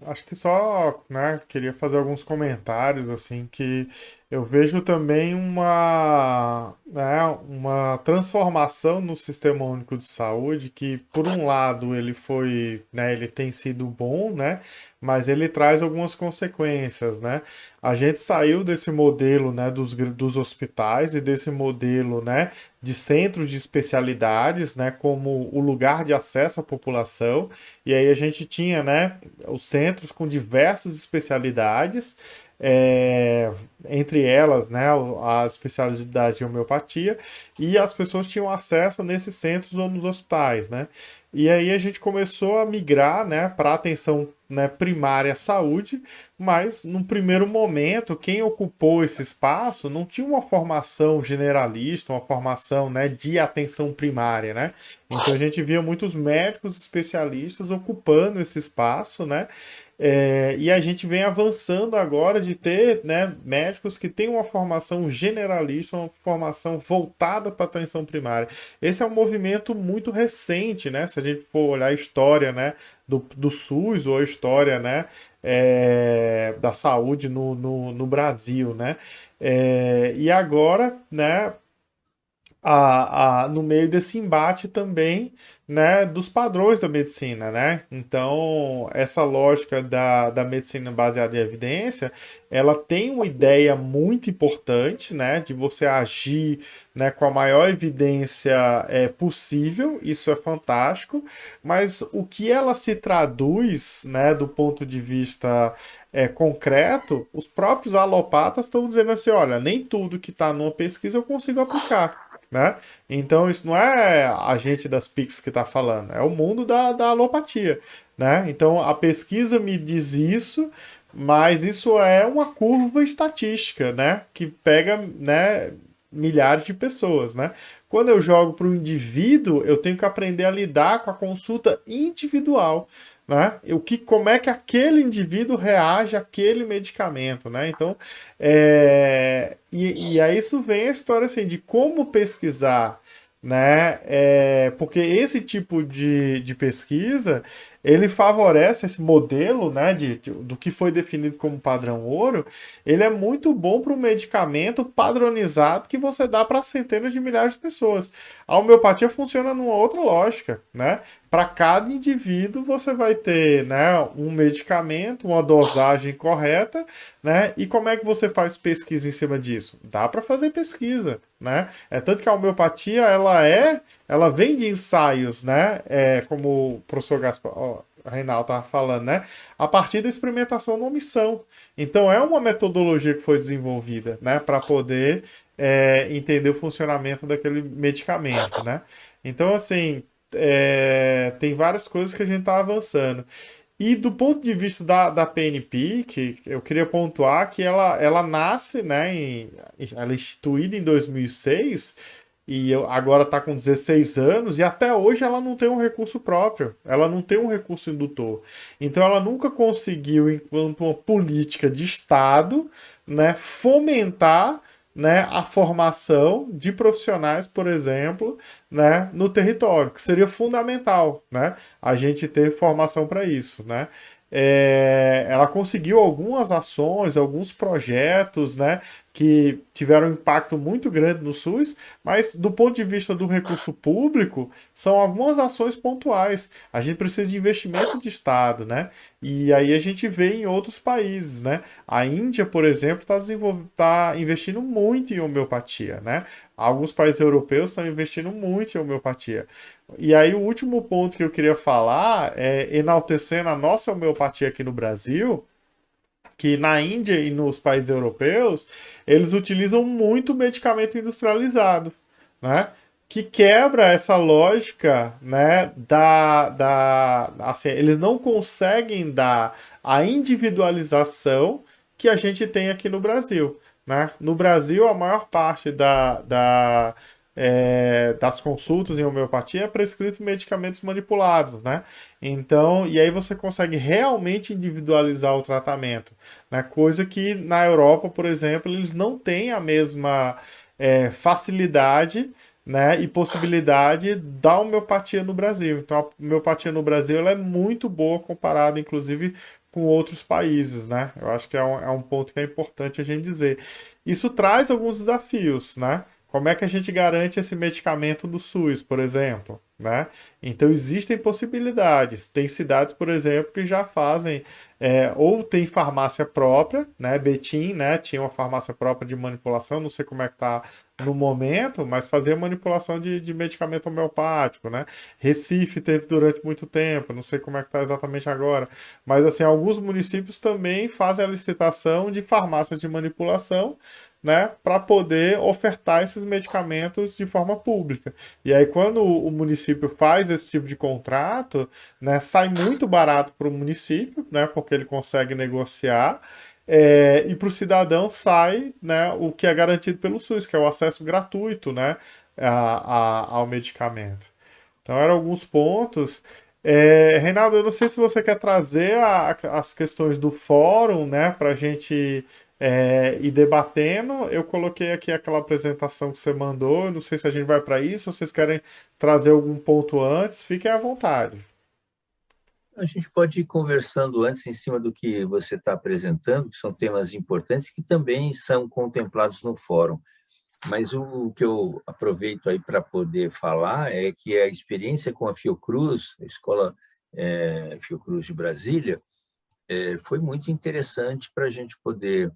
Acho que só, né, queria fazer alguns comentários, assim, que eu vejo também uma transformação no Sistema Único de Saúde, que, por um lado, ele foi, né, ele tem sido bom, né, mas ele traz algumas consequências, né? A gente saiu desse modelo, né, dos hospitais e desse modelo, né, de centros de especialidades, né, como o lugar de acesso à população, e aí a gente tinha, né, os centros com diversas especialidades, é, entre elas, né, a especialidade de homeopatia, e as pessoas tinham acesso nesses centros ou nos hospitais, né? E aí a gente começou a migrar, né, para a atenção, né, primária à saúde, mas num primeiro momento, quem ocupou esse espaço não tinha uma formação generalista, uma formação, né, de atenção primária, né? Então a gente via muitos médicos especialistas ocupando esse espaço, né? E a gente vem avançando agora de ter, né, médicos que têm uma formação generalista, uma formação voltada para a atenção primária. Esse é um movimento muito recente, né? Se a gente for olhar a história, né, do SUS ou a história, né, da saúde no Brasil, né? E agora, né, no meio desse embate também, né, dos padrões da medicina, né? Então, essa lógica da medicina baseada em evidência, ela tem uma ideia muito importante, né, de você agir, né, com a maior evidência possível, isso é fantástico, mas o que ela se traduz, né, do ponto de vista concreto, os próprios alopatas estão dizendo assim, olha, nem tudo que está numa pesquisa eu consigo aplicar, né? Então isso não é a gente das PICs que está falando, é o mundo da alopatia, né? Então a pesquisa me diz isso, mas isso é uma curva estatística, né? Que pega, né, milhares de pessoas, né? Quando eu jogo para o indivíduo, eu tenho que aprender a lidar com a consulta individual, né? Como é que aquele indivíduo reage àquele medicamento, né? Então, e aí isso vem a história assim de como pesquisar, né? Porque esse tipo de pesquisa ele favorece esse modelo, né, do que foi definido como padrão ouro. Ele é muito bom para um medicamento padronizado que você dá para centenas de milhares de pessoas. A homeopatia funciona numa outra lógica, né? Para cada indivíduo você vai ter, né, um medicamento, uma dosagem correta, né? E como é que você faz pesquisa em cima disso? Dá para fazer pesquisa, né? É tanto que a homeopatia ela vem de ensaios, né? Como o professor Gaspar, ó, Reinaldo estava falando, né? A partir da experimentação na omissão. Então é uma metodologia que foi desenvolvida, né? Para poder entender o funcionamento daquele medicamento, né? Então assim tem várias coisas que a gente está avançando. E do ponto de vista da PNP, que eu queria pontuar que ela nasce, né, ela é instituída em 2006 agora está com 16 anos e até hoje ela não tem um recurso próprio, ela não tem um recurso indutor. Então ela nunca conseguiu, enquanto uma política de Estado, né, fomentar, né, a formação de profissionais, por exemplo, né, no território, que seria fundamental, né, a gente ter formação para isso, né. Ela conseguiu algumas ações, alguns projetos, né, que tiveram um impacto muito grande no SUS, mas do ponto de vista do recurso público, são algumas ações pontuais. A gente precisa de investimento de Estado, né? E aí a gente vê em outros países, né? A Índia, por exemplo, tá investindo muito em homeopatia, né? Alguns países europeus estão investindo muito em homeopatia. E aí o último ponto que eu queria falar é enaltecendo a nossa homeopatia aqui no Brasil, que na Índia e nos países europeus, eles utilizam muito medicamento industrializado, né? Que quebra essa lógica, né? Assim, eles não conseguem dar a individualização que a gente tem aqui no Brasil, né? No Brasil, a maior parte das consultas em homeopatia é prescrito medicamentos manipulados, né? Então, e aí você consegue realmente individualizar o tratamento, né? Coisa que na Europa, por exemplo, eles não têm a mesma facilidade, né, e possibilidade da homeopatia no Brasil. Então, a homeopatia no Brasil ela é muito boa comparada, inclusive, com outros países, né? Eu acho que é um ponto que é importante a gente dizer. Isso traz alguns desafios, né? Como é que a gente garante esse medicamento no SUS, por exemplo, né? Então existem possibilidades. Tem cidades, por exemplo, que já fazem ou tem farmácia própria, né? Betim, né? Tinha uma farmácia própria de manipulação. Não sei como é que tá no momento, mas fazia manipulação de medicamento homeopático, né? Recife teve durante muito tempo. Não sei como é que tá exatamente agora, mas assim alguns municípios também fazem a licitação de farmácias de manipulação, né, para poder ofertar esses medicamentos de forma pública. E aí, quando o município faz esse tipo de contrato, né, sai muito barato para o município, né, porque ele consegue negociar, e para o cidadão sai, né, o que é garantido pelo SUS, que é o acesso gratuito, né, ao medicamento. Então, eram alguns pontos. Reinaldo, eu não sei se você quer trazer as questões do fórum, né, para a gente ir debatendo. Eu coloquei aqui aquela apresentação que você mandou. Eu não sei se a gente vai para isso, ou vocês querem trazer algum ponto antes. Fiquem à vontade. A gente pode ir conversando antes em cima do que você está apresentando, que são temas importantes que também são contemplados no fórum. Mas o que eu aproveito aí para poder falar é que a experiência com a Fiocruz, a Escola Fiocruz de Brasília, foi muito interessante para a gente poder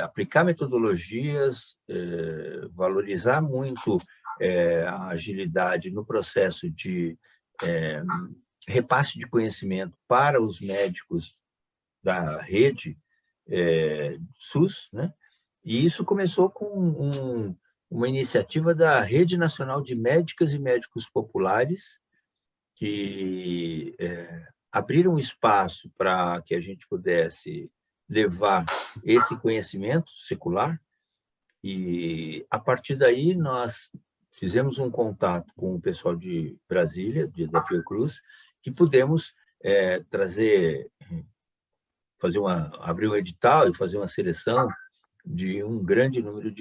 aplicar metodologias, valorizar muito a agilidade no processo de repasse de conhecimento para os médicos da rede SUS, né? E isso começou com uma iniciativa da Rede Nacional de Médicas e Médicos Populares, que abriram espaço para que a gente pudesse levar esse conhecimento secular, e a partir daí nós fizemos um contato com o pessoal de Brasília, da Fiocruz, que pudemos trazer, abrir um edital e fazer uma seleção de um grande número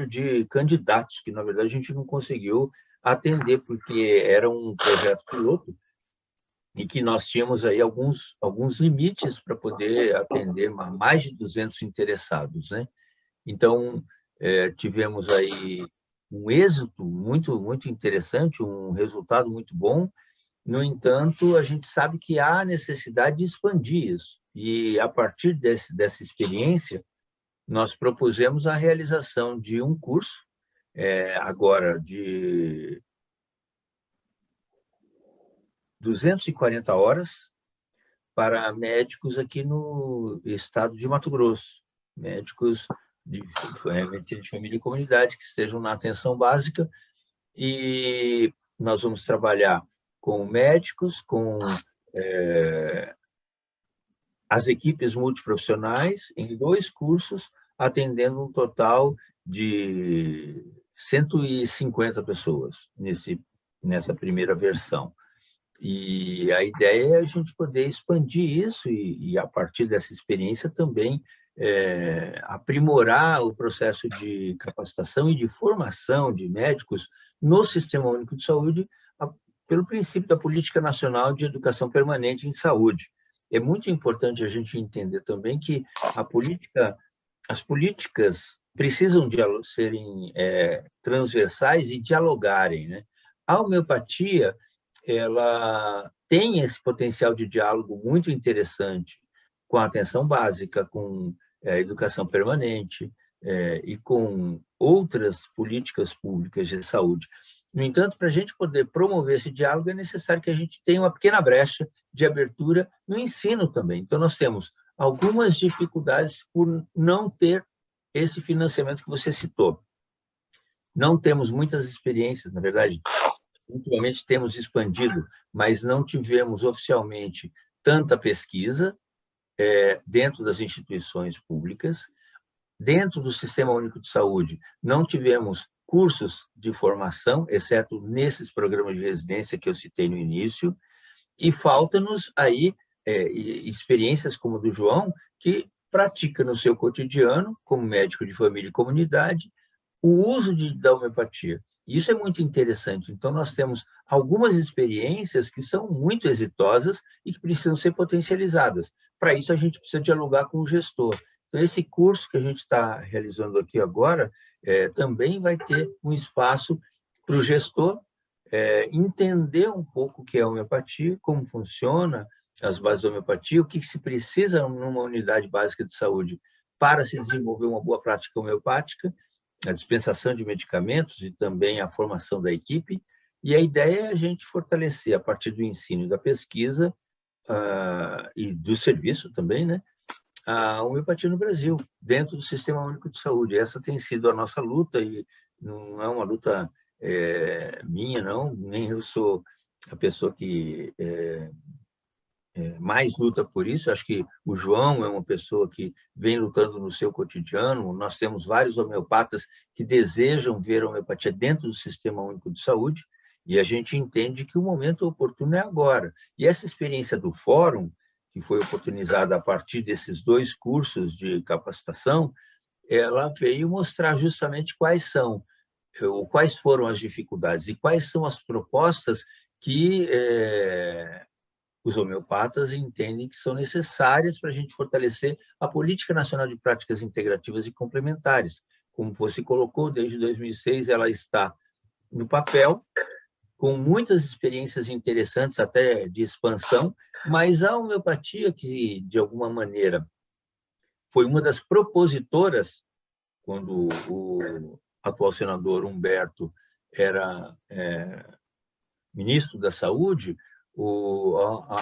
de candidatos que na verdade a gente não conseguiu atender porque era um projeto piloto e que nós tínhamos aí alguns limites para poder atender mais de 200 interessados, né? Então tivemos aí um êxito muito interessante, um resultado muito bom. No entanto, a gente sabe que há necessidade de expandir isso. E, a partir dessa experiência, nós propusemos a realização de um curso, agora de 240 horas, para médicos aqui no estado de Mato Grosso, médicos de medicina de família e comunidade que estejam na atenção básica, e nós vamos trabalhar com médicos, com as equipes multiprofissionais em 2 cursos, atendendo um total de 150 pessoas nessa primeira versão. E a ideia é a gente poder expandir isso e a partir dessa experiência também aprimorar o processo de capacitação e de formação de médicos no Sistema Único de Saúde, pelo princípio da Política Nacional de Educação Permanente em Saúde. É muito importante a gente entender também que as políticas precisam serem transversais e dialogarem, né? A homeopatia, ela tem esse potencial de diálogo muito interessante com a atenção básica, com a educação permanente e com outras políticas públicas de saúde. No entanto, para a gente poder promover esse diálogo, é necessário que a gente tenha uma pequena brecha de abertura no ensino também. Então, nós temos algumas dificuldades por não ter esse financiamento que você citou. Não temos muitas experiências, na verdade, ultimamente temos expandido, mas não tivemos oficialmente tanta pesquisa dentro das instituições públicas. Dentro do Sistema Único de Saúde, não tivemos cursos de formação, exceto nesses programas de residência que eu citei no início, e falta-nos aí experiências como a do João, que pratica no seu cotidiano, como médico de família e comunidade, o uso da homeopatia. Isso é muito interessante. Então, nós temos algumas experiências que são muito exitosas e que precisam ser potencializadas. Para isso, a gente precisa dialogar com o gestor. Então, esse curso que a gente está realizando aqui agora também vai ter um espaço para o gestor entender um pouco o que é a homeopatia, como funciona as bases da homeopatia, o que se precisa numa unidade básica de saúde para se desenvolver uma boa prática homeopática, a dispensação de medicamentos e também a formação da equipe. E a ideia é a gente fortalecer, a partir do ensino e da pesquisa, e do serviço também, né, a homeopatia no Brasil, dentro do Sistema Único de Saúde. Essa tem sido a nossa luta, e não é uma luta minha, não, nem eu sou a pessoa que mais luta por isso. Acho que o João é uma pessoa que vem lutando no seu cotidiano. Nós temos vários homeopatas que desejam ver a homeopatia dentro do Sistema Único de Saúde, e a gente entende que o momento oportuno é agora. E essa experiência do fórum, que foi oportunizada a partir desses 2 cursos de capacitação, ela veio mostrar justamente quais foram as dificuldades e quais são as propostas que os homeopatas entendem que são necessárias para a gente fortalecer a Política Nacional de Práticas Integrativas e Complementares. Como você colocou, desde 2006 ela está no papel, com muitas experiências interessantes, até de expansão, mas a homeopatia, que de alguma maneira foi uma das propositoras, quando o atual senador Humberto era ministro da Saúde,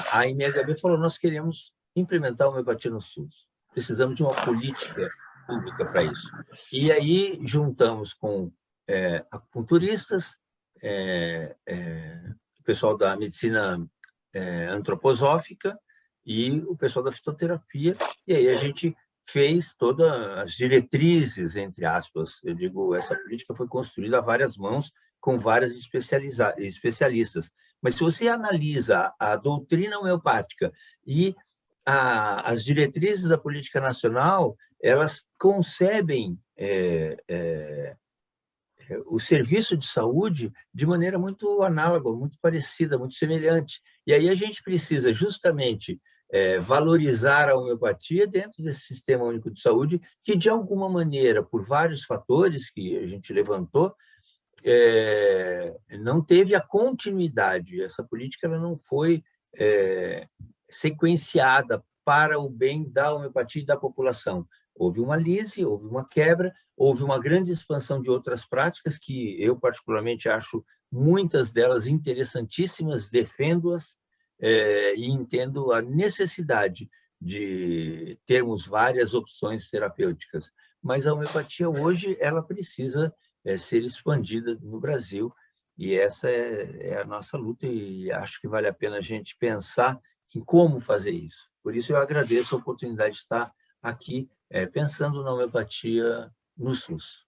a MHB falou: nós queremos implementar a homeopatia no SUS, precisamos de uma política pública para isso. E aí juntamos com acupunturistas, o pessoal da medicina antroposófica e o pessoal da fitoterapia, e aí a gente fez todas as diretrizes, entre aspas. Eu digo, essa política foi construída a várias mãos, com várias especialistas. Mas se você analisa a doutrina homeopática e as diretrizes da política nacional, elas concebem o serviço de saúde de maneira muito análoga, muito parecida, muito semelhante. E aí a gente precisa justamente valorizar a homeopatia dentro desse Sistema Único de Saúde, que, de alguma maneira, por vários fatores que a gente levantou, não teve a continuidade. Essa política ela não foi sequenciada para o bem da homeopatia e da população. Houve uma lise, houve uma quebra, houve uma grande expansão de outras práticas que eu, particularmente, acho muitas delas interessantíssimas, defendo-as e entendo a necessidade de termos várias opções terapêuticas. Mas a homeopatia, hoje, ela precisa ser expandida no Brasil, e essa é a nossa luta, e acho que vale a pena a gente pensar em como fazer isso. Por isso, eu agradeço a oportunidade de estar aqui pensando na homeopatia no SUS.